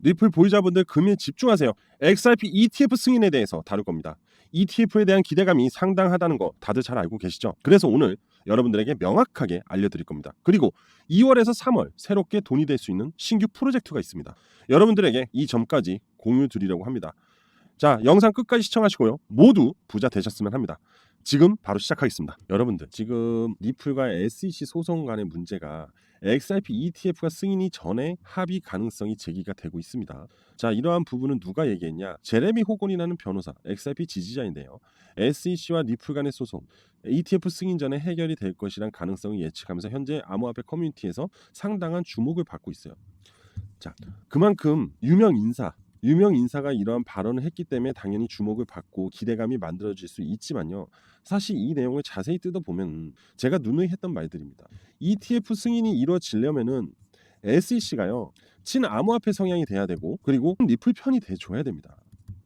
리플 보유자분들 금융에 집중하세요. XRP ETF 승인에 대해서 다룰 겁니다. ETF에 대한 기대감이 상당하다는 거 다들 잘 알고 계시죠? 그래서 오늘 여러분들에게 명확하게 알려드릴 겁니다. 그리고 2월에서 3월 새롭게 돈이 될 수 있는 신규 프로젝트가 있습니다. 여러분들에게 이 점까지 공유 드리려고 합니다. 자, 영상 끝까지 시청하시고요. 모두 부자 되셨으면 합니다. 지금 바로 시작하겠습니다. 여러분들, 지금 리플과 SEC 소송 간의 문제가 XRP ETF가 승인이 전에 합의 가능성이 제기가 되고 있습니다. 자, 이러한 부분은 누가 얘기했냐? 제레미 호건이라는 변호사, XRP 지지자인데요. SEC와 리플 간의 소송, ETF 승인 전에 해결이 될 것이란 가능성을 예측하면서 현재 암호화폐 커뮤니티에서 상당한 주목을 받고 있어요. 자, 그만큼 유명 인사가 이러한 발언을 했기 때문에 당연히 주목을 받고 기대감이 만들어질 수 있지만요. 사실 이 내용을 자세히 뜯어보면 제가 누누이 했던 말들입니다. ETF 승인이 이루어지려면은 SEC가요. 친암호화폐 성향이 돼야 되고 그리고 리플 편이 돼줘야 됩니다.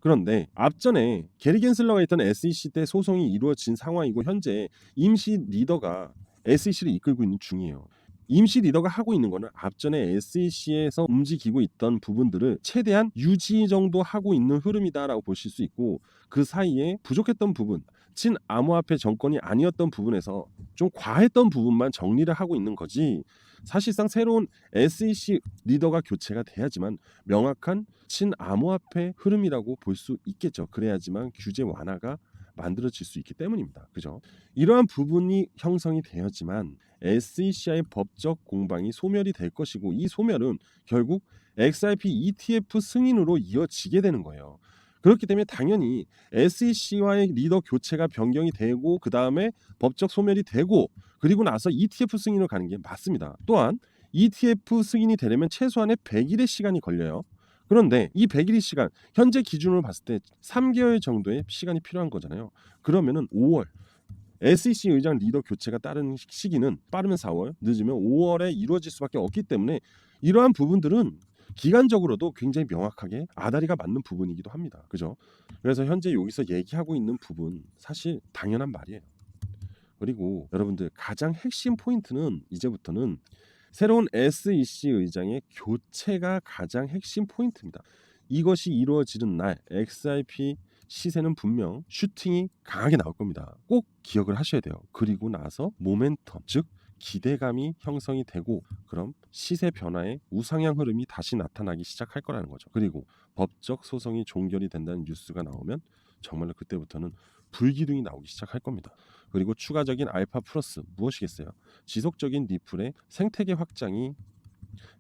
그런데 앞전에 게리 겐슬러가 있던 SEC 때 소송이 이루어진 상황이고 현재 임시 리더가 SEC를 이끌고 있는 중이에요. 임시 리더가 하고 있는 거는 앞전에 SEC에서 움직이고 있던 부분들을 최대한 유지 정도 하고 있는 흐름이다라고 보실 수 있고 그 사이에 부족했던 부분, 친암호화폐 정권이 아니었던 부분에서 좀 과했던 부분만 정리를 하고 있는 거지 사실상 새로운 SEC 리더가 교체가 돼야지만 명확한 친암호화폐 흐름이라고 볼 수 있겠죠. 그래야지만 규제 완화가 만들어질 수 있기 때문입니다. 그죠? 이러한 부분이 형성이 되었지만 SEC의 법적 공방이 소멸이 될 것이고 이 소멸은 결국 XRP ETF 승인으로 이어지게 되는 거예요. 그렇기 때문에 당연히 SEC와의 리더 교체가 변경이 되고 그 다음에 법적 소멸이 되고 그리고 나서 ETF 승인으로 가는 게 맞습니다. 또한 ETF 승인이 되려면 최소한의 100일의 시간이 걸려요. 그런데 이 100일의 시간 현재 기준으로 봤을 때 3개월 정도의 시간이 필요한 거잖아요. 그러면은 5월 SEC 의장 리더 교체가 따르는 시기는 빠르면 4월, 늦으면 5월에 이루어질 수밖에 없기 때문에 이러한 부분들은 기간적으로도 굉장히 명확하게 아다리가 맞는 부분이기도 합니다. 그죠? 그래서 현재 여기서 얘기하고 있는 부분 사실 당연한 말이에요. 그리고 여러분들 가장 핵심 포인트는 이제부터는 새로운 SEC 의장의 교체가 가장 핵심 포인트입니다. 이것이 이루어지는 날 XRP 시세는 분명 슈팅이 강하게 나올 겁니다. 꼭 기억을 하셔야 돼요. 그리고 나서 모멘텀, 즉 기대감이 형성이 되고 그럼 시세 변화의 우상향 흐름이 다시 나타나기 시작할 거라는 거죠. 그리고 법적 소송이 종결이 된다는 뉴스가 나오면 정말로 그때부터는 불기둥이 나오기 시작할 겁니다. 그리고 추가적인 알파 플러스 무엇이겠어요? 지속적인 리플의 생태계 확장이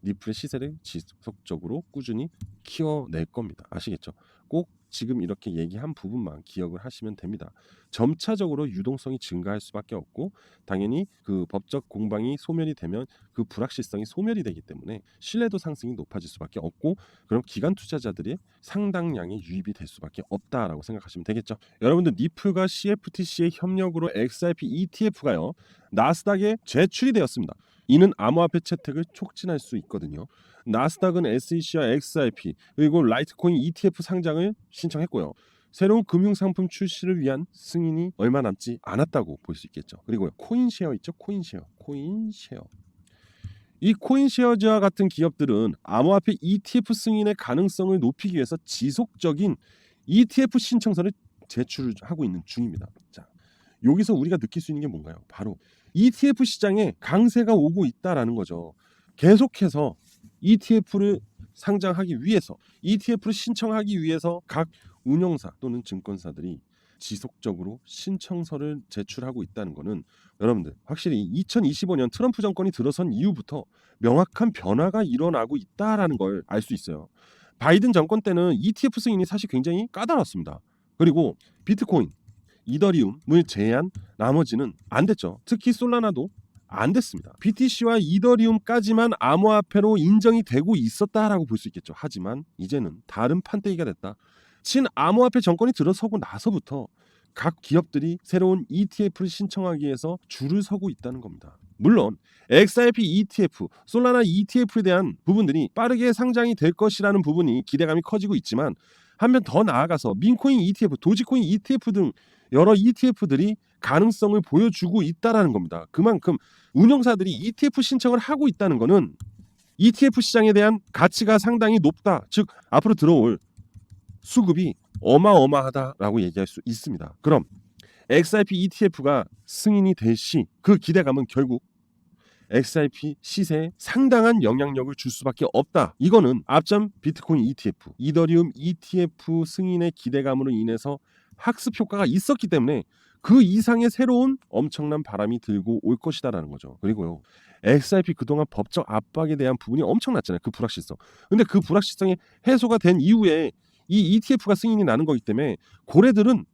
리플의 시세를 지속적으로 꾸준히 키워낼 겁니다. 아시겠죠? 꼭 지금 이렇게 얘기한 부분만 기억을 하시면 됩니다. 점차적으로 유동성이 증가할 수밖에 없고 당연히 그 법적 공방이 소멸이 되면 그 불확실성이 소멸이 되기 때문에 신뢰도 상승이 높아질 수밖에 없고 그럼 기관 투자자들의 상당량의 유입이 될 수밖에 없다라고 생각하시면 되겠죠. 여러분들 리플과 CFTC의 협력으로 XRP ETF가요 나스닥에 제출이 되었습니다. 이는 암호화폐 채택을 촉진할 수 있거든요. 나스닥은 SEC와 XRP 그리고 라이트코인 ETF 상장을 신청했고요. 새로운 금융상품 출시를 위한 승인이 얼마 남지 않았다고 볼 수 있겠죠. 그리고 코인쉐어 있죠? 코인쉐어. 이 코인쉐어즈와 같은 기업들은 암호화폐 ETF 승인의 가능성을 높이기 위해서 지속적인 ETF 신청서를 제출하고 있는 중입니다. 자, 여기서 우리가 느낄 수 있는 게 뭔가요? 바로 ETF 시장에 강세가 오고 있다라는 거죠. 계속해서 ETF를 상장하기 위해서 ETF를 신청하기 위해서 각 운용사 또는 증권사들이 지속적으로 신청서를 제출하고 있다는 것은 여러분들 확실히 2025년 트럼프 정권이 들어선 이후부터 명확한 변화가 일어나고 있다라는 걸 알 수 있어요. 바이든 정권 때는 ETF 승인이 사실 굉장히 까다롭습니다. 그리고 비트코인, 이더리움을 제외한 나머지는 안 됐죠. 특히 솔라나도 안 됐습니다. BTC와 이더리움까지만 암호화폐로 인정이 되고 있었다라고 볼 수 있겠죠. 하지만 이제는 다른 판때기가 됐다. 친암호화폐 정권이 들어서고 나서부터 각 기업들이 새로운 ETF를 신청하기 위해서 줄을 서고 있다는 겁니다. 물론 XRP ETF, 솔라나 ETF에 대한 부분들이 빠르게 상장이 될 것이라는 부분이 기대감이 커지고 있지만 한편 더 나아가서 민코인 ETF, 도지코인 ETF 등 여러 ETF들이 가능성을 보여주고 있다라는 겁니다. 그만큼 운용사들이 ETF 신청을 하고 있다는 것은 ETF 시장에 대한 가치가 상당히 높다. 즉 앞으로 들어올 수급이 어마어마하다라고 얘기할 수 있습니다. 그럼 XRP ETF가 승인이 될 시 그 기대감은 결국 XRP 시세에 상당한 영향력을 줄 수밖에 없다. 이거는 앞전 비트코인 ETF, 이더리움 ETF 승인의 기대감으로 인해서 학습 효과가 있었기 때문에 그 이상의 새로운 엄청난 바람이 들고 올 것이다라는 거죠. 그리고요. XRP 그동안 법적 압박에 대한 부분이 엄청났잖아요. 그 불확실성. 근데 그 불확실성이 해소가 된 이후에 이 ETF가 승인이 나는 거기 때문에 고래들은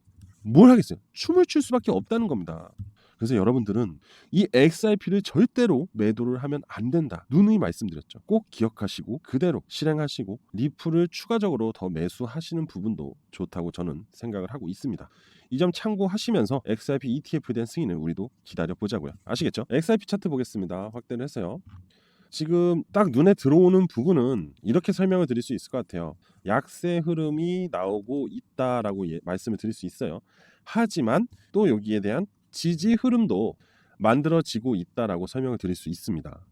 뭘 하겠어요? 춤을 출 수밖에 없다는 겁니다. 그래서 여러분들은 이 XRP를 절대로 매도를 하면 안 된다. 누누이 말씀드렸죠. 꼭 기억하시고 그대로 실행하시고 리플을 추가적으로 더 매수하시는 부분도 좋다고 저는 생각을 하고 있습니다. 이 점 참고하시면서 XRP ETF에 대한 승인을 우리도 기다려보자고요. 아시겠죠? XRP 차트 보겠습니다. 확대를 했어요. 지금 딱 눈에 들어오는 부분은 이렇게 설명을 드릴 수 있을 것 같아요. 약세 흐름이 나오고 있다라고 말씀을 드릴 수 있어요. 하지만 또 여기에 대한 지지 흐름도 만들어지고 있다라고 설명을 드릴 수 있습니다.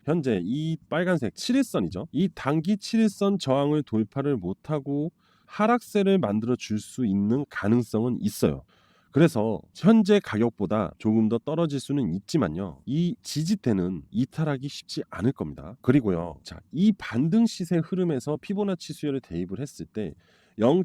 현재 이 빨간색 7일선이죠. 이 단기 7일선 저항을 돌파를 못하고 하락세를 만들어 줄 수 있는 가능성은 있어요. 그래서 현재 가격보다 조금 더 떨어질 수는 있지만요. 이 지지대는 이탈하기 쉽지 않을 겁니다. 그리고요. 자, 이 반등 시세 흐름에서 피보나치 수요를 대입을 했을 때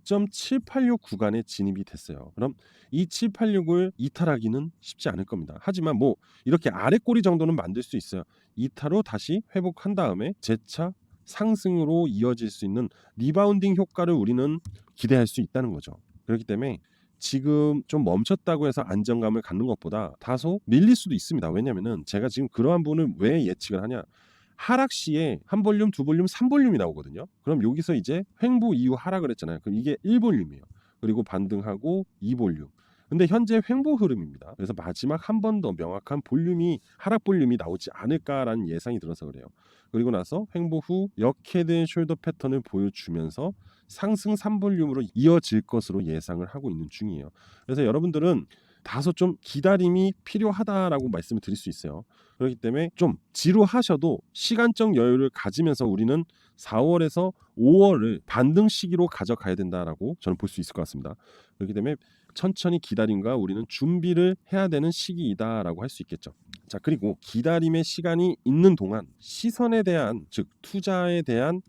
0.786 구간에 진입이 됐어요. 그럼 이 786을 이탈하기는 쉽지 않을 겁니다. 하지만 뭐 이렇게 아래 꼬리 정도는 만들 수 있어요. 이탈 후 다시 회복한 다음에 재차 상승으로 이어질 수 있는 리바운딩 효과를 우리는 기대할 수 있다는 거죠. 그렇기 때문에 지금 좀 멈췄다고 해서 안정감을 갖는 것보다 다소 밀릴 수도 있습니다. 왜냐면은 제가 지금 그러한 부분을 왜 예측을 하냐. 하락 시에 한 볼륨, 두 볼륨, 3볼륨이 나오거든요. 그럼 여기서 이제 횡보 이후 하락을 했잖아요. 그럼 이게 1볼륨이에요. 그리고 반등하고 2볼륨. 근데 현재 횡보 흐름입니다. 그래서 마지막 한 번 더 명확한 볼륨이 하락 볼륨이 나오지 않을까라는 예상이 들어서 그래요. 그리고 나서 횡보 후 역헤드 숄더 패턴을 보여주면서 상승 3볼륨으로 이어질 것으로 예상을 하고 있는 중이에요. 그래서 여러분들은 다소 좀 기다림이 필요하다라고 말씀을 드릴 수 있어요. 그렇기 때문에 좀 지루하셔도 시간적 여유를 가지면서 우리는 4월에서 5월을 반등 시기로 가져가야 된다라고 저는 볼 수 있을 것 같습니다. 그렇기 때문에 천천히 기다림과 우리는 준비를 해야 되는 시기이다라고 할 수 있겠죠. 자, 그리고 기다림의 시간이 있는 동안 시선에 대한, 즉 투자에 대한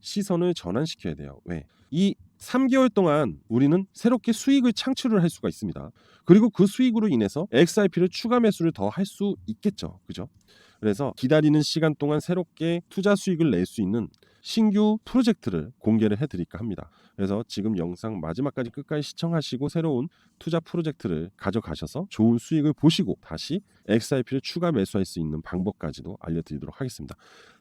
시선을 전환시켜야 돼요. 왜? 이 3개월 동안 우리는 새롭게 수익을 창출을 할 수가 있습니다. 그리고 그 수익으로 인해서 XRP를 추가 매수를 더 할 수 있겠죠. 그죠? 그래서 기다리는 시간 동안 새롭게 투자 수익을 낼 수 있는 신규 프로젝트를 공개를 해드릴까 합니다. 그래서 지금 영상 마지막까지 끝까지 시청하시고 새로운 투자 프로젝트를 가져가셔서 좋은 수익을 보시고 다시 XRP를 추가 매수할 수 있는 방법까지도 알려드리도록 하겠습니다.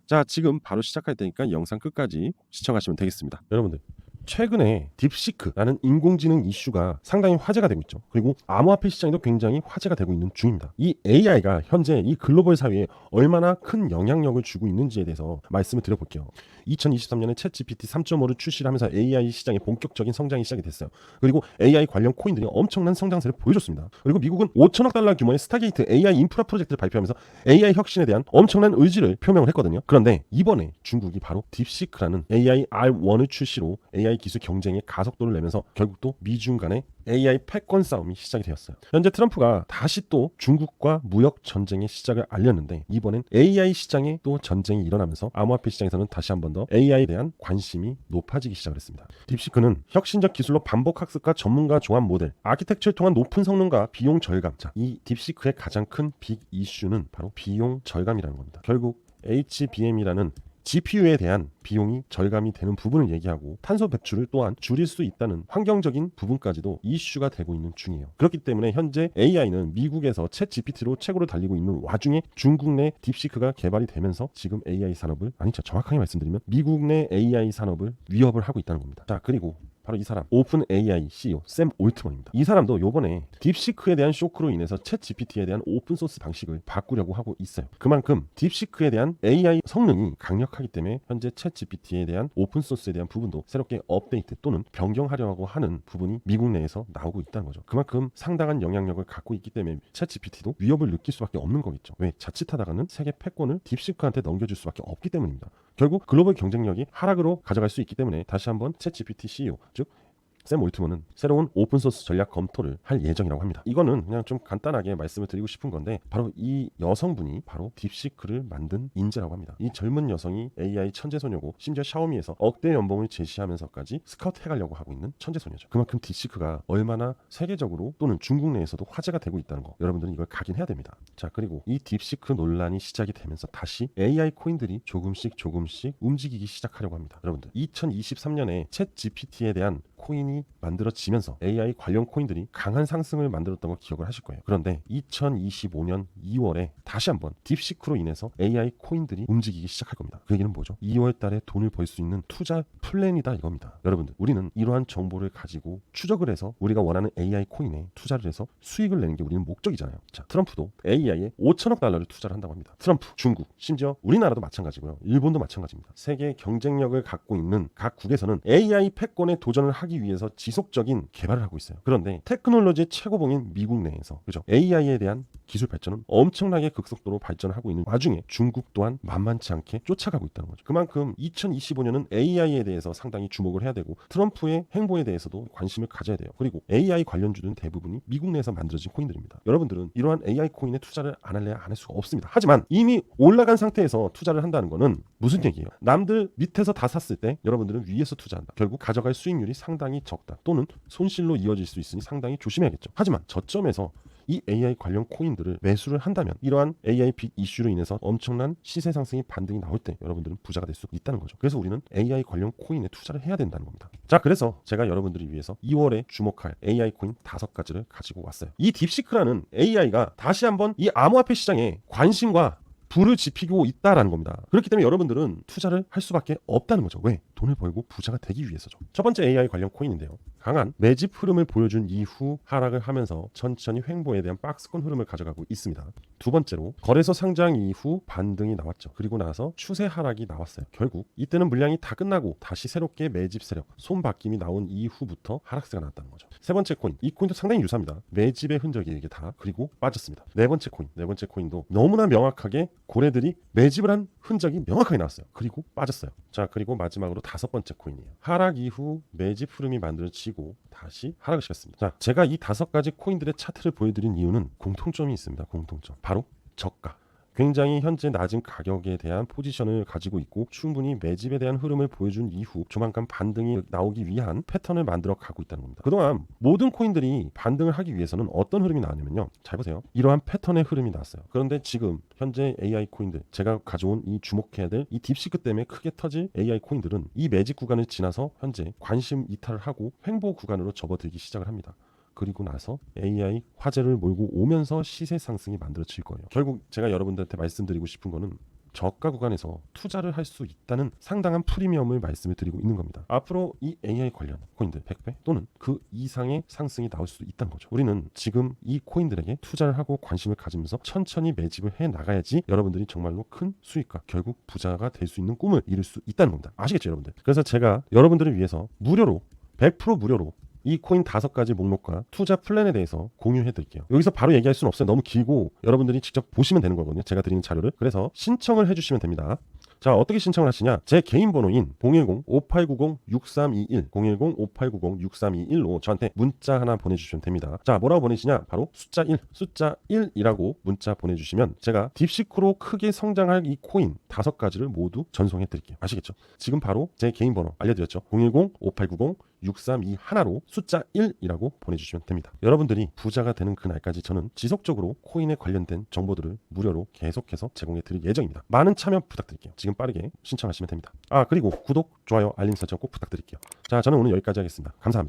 자, 지금 바로 시작할 테니까 영상 끝까지 시청하시면 되겠습니다. 여러분들, 최근에 딥시크라는 인공지능 이슈가 상당히 화제가 되고 있죠. 그리고 암호화폐 시장에도 굉장히 화제가 되고 있는 중입니다. 이 AI가 현재 이 글로벌 사회에 얼마나 큰 영향력을 주고 있는지에 대해서 말씀을 드려볼게요. 2023년에 챗GPT 3.5를 출시를 하면서 AI 시장의 본격적인 성장이 시작이 됐어요. 그리고 AI 관련 코인들이 엄청난 성장세를 보여줬습니다. 그리고 미국은 5천억 달러 규모의 스타게이트 AI 인프라 프로젝트를 발표하면서 AI 혁신에 대한 엄청난 의지를 표명을 했거든요. 그런데 이번에 중국이 바로 딥시크라는 AI R1을 출시로 AI 기술 경쟁에 가속도를 내면서 결국 또 미중 간의 AI 패권 싸움이 시작이 되었어요. 현재 트럼프가 다시 또 중국과 무역 전쟁의 시작을 알렸는데 이번엔 AI 시장에 또 전쟁이 일어나면서 암호화폐 시장에서는 다시 한 번 더 AI에 대한 관심이 높아지기 시작을 했습니다. 딥시크는 혁신적 기술로 반복 학습과 전문가 조합 모델, 아키텍처를 통한 높은 성능과 비용 절감. 자, 이 딥시크의 가장 큰 빅 이슈는 바로 비용 절감이라는 겁니다. 결국 HBM이라는 GPU에 대한 비용이 절감이 되는 부분을 얘기하고 탄소 배출을 또한 줄일 수 있다는 환경적인 부분까지도 이슈가 되고 있는 중이에요. 그렇기 때문에 현재 AI는 미국에서 챗 GPT로 최고로 달리고 있는 와중에 중국 내 딥시크가 개발이 되면서 지금 AI 산업을, 아니죠, 정확하게 말씀드리면 미국 내 AI 산업을 위협을 하고 있다는 겁니다. 자, 그리고 바로 이 사람, 오픈 AI CEO 샘 올트먼입니다. 이 사람도 요번에 딥시크에 대한 쇼크로 인해서 챗 GPT에 대한 오픈소스 방식을 바꾸려고 하고 있어요. 그만큼 딥시크에 대한 AI 성능이 강력하기 때문에 현재 챗 챗GPT에 대한 오픈소스에 대한 부분도 새롭게 업데이트 또는 변경하려고 하는 부분이 미국 내에서 나오고 있다는 거죠. 그만큼 상당한 영향력을 갖고 있기 때문에 챗GPT도 위협을 느낄 수밖에 없는 거겠죠. 왜? 자칫하다가는 세계 패권을 딥시크한테 넘겨줄 수밖에 없기 때문입니다. 결국 글로벌 경쟁력이 하락으로 가져갈 수 있기 때문에 다시 한번 챗GPT CEO, 즉 샘 올트먼은 새로운 오픈소스 전략 검토를 할 예정이라고 합니다. 이거는 그냥 좀 간단하게 말씀을 드리고 싶은 건데 바로 이 여성분이 바로 딥시크를 만든 인재라고 합니다. 이 젊은 여성이 AI 천재소녀고 심지어 샤오미에서 억대 연봉을 제시하면서까지 스카우트 해가려고 하고 있는 천재소녀죠. 그만큼 딥시크가 얼마나 세계적으로 또는 중국 내에서도 화제가 되고 있다는 거 여러분들은 이걸 각인해야 됩니다. 자, 그리고 이 딥시크 논란이 시작이 되면서 다시 AI 코인들이 조금씩 움직이기 시작하려고 합니다. 여러분들 2023년에 챗 GPT에 대한 코인이 만들어지면서 AI 관련 코인들이 강한 상승을 만들었던 거 기억을 하실 거예요. 그런데 2025년 2월에 다시 한번 딥시크로 인해서 AI 코인들이 움직이기 시작할 겁니다. 그 얘기는 뭐죠? 2월 달에 돈을 벌 수 있는 투자 플랜이다 이겁니다. 여러분들 우리는 이러한 정보를 가지고 추적을 해서 우리가 원하는 AI 코인에 투자를 해서 수익을 내는 게 우리는 목적이잖아요. 자, 트럼프도 AI에 5천억 달러를 투자를 한다고 합니다. 트럼프, 중국, 심지어 우리나라도 마찬가지고요. 일본도 마찬가지입니다. 세계 경쟁력을 갖고 있는 각 국에서는 AI 패권에 도전을 하기 위해서 지속적인 개발을 하고 있어요. 그런데 테크놀로지의 최고봉인 미국 내에서 그죠? AI에 대한 기술 발전은 엄청나게 급속도로 발전하고 있는 와중에 중국 또한 만만치 않게 쫓아가고 있다는 거죠. 그만큼 2025년은 AI에 대해서 상당히 주목을 해야 되고 트럼프의 행보에 대해서도 관심을 가져야 돼요. 그리고 AI 관련주는 대부분이 미국 내에서 만들어진 코인들입니다. 여러분들은 이러한 AI 코인에 투자를 안 할래야 안 할 수가 없습니다. 하지만 이미 올라간 상태에서 투자를 한다는 거는 무슨 얘기예요? 남들 밑에서 다 샀을 때 여러분들은 위에서 투자한다. 결국 가져갈 수익률이 상당히 적다. 또는 손실로 이어질 수 있으니 상당히 조심해야겠죠. 하지만 저점에서 이 AI 관련 코인들을 매수를 한다면 이러한 AI 빅 이슈로 인해서 엄청난 시세 상승이 반등이 나올 때 여러분들은 부자가 될 수 있다는 거죠. 그래서 우리는 AI 관련 코인에 투자를 해야 된다는 겁니다. 자, 그래서 제가 여러분들을 위해서 2월에 주목할 AI 코인 5가지를 가지고 왔어요. 이 딥시크라는 AI가 다시 한번 이 암호화폐 시장에 관심과 불을 지피고 있다라는 겁니다. 그렇기 때문에 여러분들은 투자를 할 수밖에 없다는 거죠. 왜? 돈을 벌고 부자가 되기 위해서죠. 첫 번째 AI 관련 코인인데요. 강한 매집 흐름을 보여준 이후 하락을 하면서 천천히 횡보에 대한 박스권 흐름을 가져가고 있습니다. 두 번째로 거래소 상장 이후 반등이 나왔죠. 그리고 나서 추세 하락이 나왔어요. 결국 이때는 물량이 다 끝나고 다시 새롭게 매집 세력, 손바뀜이 나온 이후부터 하락세가 나왔다는 거죠. 세 번째 코인, 이 코인도 상당히 유사합니다. 매집의 흔적이 이게 다 그리고 빠졌습니다. 네 번째 코인도 너무나 명확하게 고래들이 매집을 한 흔적이 명확하게 나왔어요. 그리고 빠졌어요. 자, 그리고 마지막으로 5번째 코인이에요. 하락 이후 매집 흐름이 만들어지고 다시 하락을 시켰습니다. 자, 제가 이 5가지 코인들의 차트를 보여드린 이유는 공통점이 있습니다. 공통점. 바로 저가. 굉장히 현재 낮은 가격에 대한 포지션을 가지고 있고 충분히 매집에 대한 흐름을 보여준 이후 조만간 반등이 나오기 위한 패턴을 만들어 가고 있다는 겁니다. 그동안 모든 코인들이 반등을 하기 위해서는 어떤 흐름이 나왔냐면요. 잘 보세요. 이러한 패턴의 흐름이 나왔어요. 그런데 지금 현재 AI 코인들, 제가 가져온 이 주목해야 될 이 딥시크 때문에 크게 터질 AI 코인들은 이 매집 구간을 지나서 현재 관심 이탈을 하고 횡보 구간으로 접어들기 시작을 합니다. 그리고 나서 AI 화제를 몰고 오면서 시세 상승이 만들어질 거예요. 결국 제가 여러분들한테 말씀드리고 싶은 거는 저가 구간에서 투자를 할 수 있다는 상당한 프리미엄을 말씀을 드리고 있는 겁니다. 앞으로 이 AI 관련 코인들 100배 또는 그 이상의 상승이 나올 수도 있다는 거죠. 우리는 지금 이 코인들에게 투자를 하고 관심을 가지면서 천천히 매집을 해 나가야지 여러분들이 정말로 큰 수익과 결국 부자가 될 수 있는 꿈을 이룰 수 있다는 겁니다. 아시겠죠, 여러분들? 그래서 제가 여러분들을 위해서 무료로 100% 무료로 이 코인 5가지 목록과 투자 플랜에 대해서 공유해 드릴게요. 여기서 바로 얘기할 수는 없어요. 너무 길고 여러분들이 직접 보시면 되는 거거든요. 제가 드리는 자료를. 그래서 신청을 해주시면 됩니다. 자, 어떻게 신청을 하시냐? 제 개인 번호인 010-5890-6321 010-5890-6321로 저한테 문자 하나 보내주시면 됩니다. 자, 뭐라고 보내시냐? 바로 숫자 1이라고 문자 보내주시면 제가 딥시크로 크게 성장할 이 코인 5가지를 모두 전송해 드릴게요. 아시겠죠? 지금 바로 제 개인 번호 알려드렸죠? 010-5890-6321로 숫자 1이라고 보내주시면 됩니다. 여러분들이 부자가 되는 그날까지 저는 지속적으로 코인에 관련된 정보들을 무료로 계속해서 제공해 드릴 예정입니다. 많은 참여 부탁드릴게요. 지금 빠르게 신청하시면 됩니다. 그리고 구독, 좋아요, 알림 설정 꼭 부탁드릴게요. 자, 저는 오늘 여기까지 하겠습니다. 감사합니다.